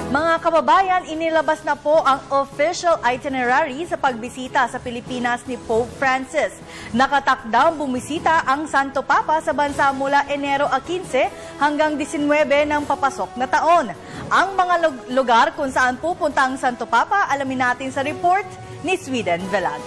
Mga kababayan, inilabas na po ang official itinerary sa pagbisita sa Pilipinas ni Pope Francis. Nakatakdang bumisita ang Santo Papa sa bansa mula Enero 15 hanggang 19 ng papasok na taon. Ang mga lugar kung saan pupunta ang Santo Papa, alamin natin sa report ni Sweden Velado.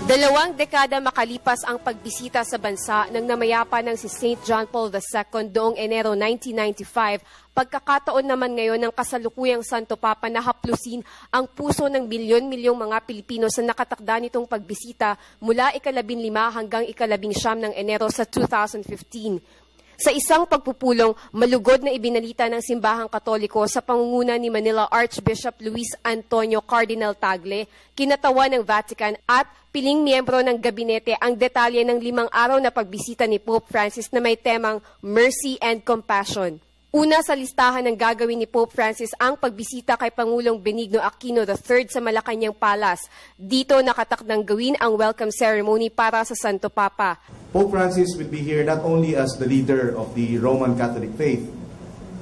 2 dekada makalipas ang pagbisita sa bansa ng namayapa ng si St. John Paul II noong Enero 1995, pagkakataon naman ngayon ng kasalukuyang Santo Papa na haplusin ang puso ng milyon-milyong mga Pilipino sa nakatakda nitong pagbisita mula ika-15 hanggang ika-19 ng Enero sa 2015. Sa isang pagpupulong, malugod na ibinalita ng Simbahang Katoliko sa pangunguna ni Manila Archbishop Luis Antonio Cardinal Tagle, kinatawan ng Vatican at piling miyembro ng gabinete ang detalye ng 5 araw na pagbisita ni Pope Francis na may temang Mercy and Compassion. Una sa listahan ng gagawin ni Pope Francis ang pagbisita kay Pangulong Benigno Aquino III sa Malacanang Palace. Dito nakatakdang gawin ang welcome ceremony para sa Santo Papa. Pope Francis will be here not only as the leader of the Roman Catholic faith,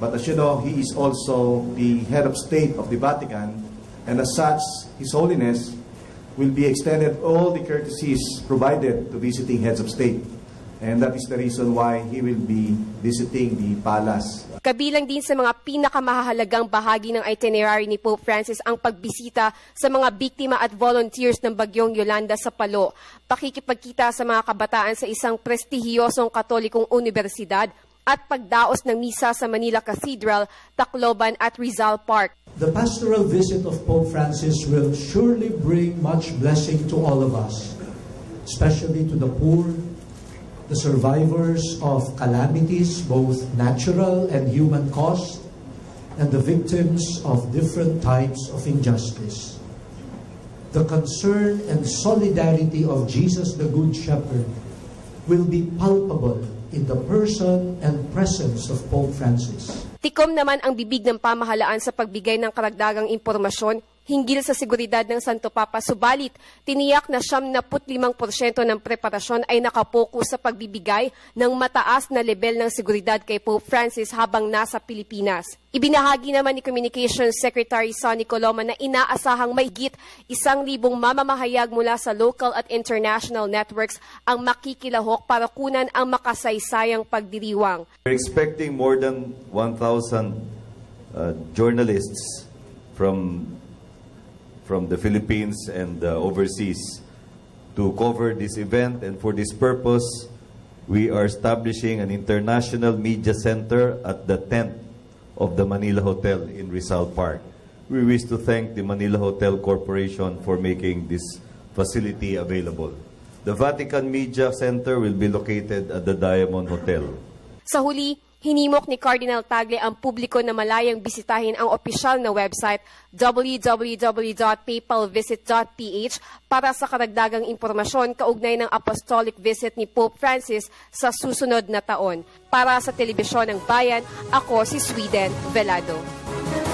but as you know, he is also the head of state of the Vatican, and as such, His Holiness will be extended all the courtesies provided to visiting heads of state. And that is the reason why he will be visiting the palace. Kabilang din sa mga pinakamahalagang bahagi ng itinerary ni Pope Francis ang pagbisita sa mga biktima at volunteers ng Bagyong Yolanda sa Palo, pakikipagkita sa mga kabataan sa isang prestihiyosong katolikong universidad at pagdaos ng misa sa Manila Cathedral, Tacloban at Rizal Park. The pastoral visit of Pope Francis will surely bring much blessing to all of us, especially to the poor, the survivors of calamities, both natural and human caused, and the victims of different types of injustice. The concern and solidarity of Jesus the Good Shepherd will be palpable in the person and presence of Pope Francis. Tikom naman ang bibig ng pamahalaan sa pagbigay ng karagdagang impormasyon hinggil sa seguridad ng Santo Papa, subalit tiniyak na 75% ng preparasyon ay nakapokus sa pagbibigay ng mataas na level ng seguridad kay Pope Francis habang nasa Pilipinas. Ibinahagi naman ni Communications Secretary Sonny Coloma na inaasahang mahigit 1,000 mamamahayag mula sa local at international networks ang makikilahok para kunan ang makasaysayang pagdiriwang. We're expecting more than 1,000 journalists from the Philippines and overseas to cover this event, and for this purpose we are establishing an international media center at the tent of the Manila Hotel in Rizal Park. We wish to thank the Manila Hotel Corporation for making this facility available. The Vatican Media Center will be located at the Diamond Hotel. Sa huli, hinimok ni Cardinal Tagle ang publiko na malayang bisitahin ang opisyal na website www.papalvisit.ph para sa karagdagang impormasyon kaugnay ng apostolic visit ni Pope Francis sa susunod na taon. Para sa Telebisyon ng Bayan, ako si Sweden Velado.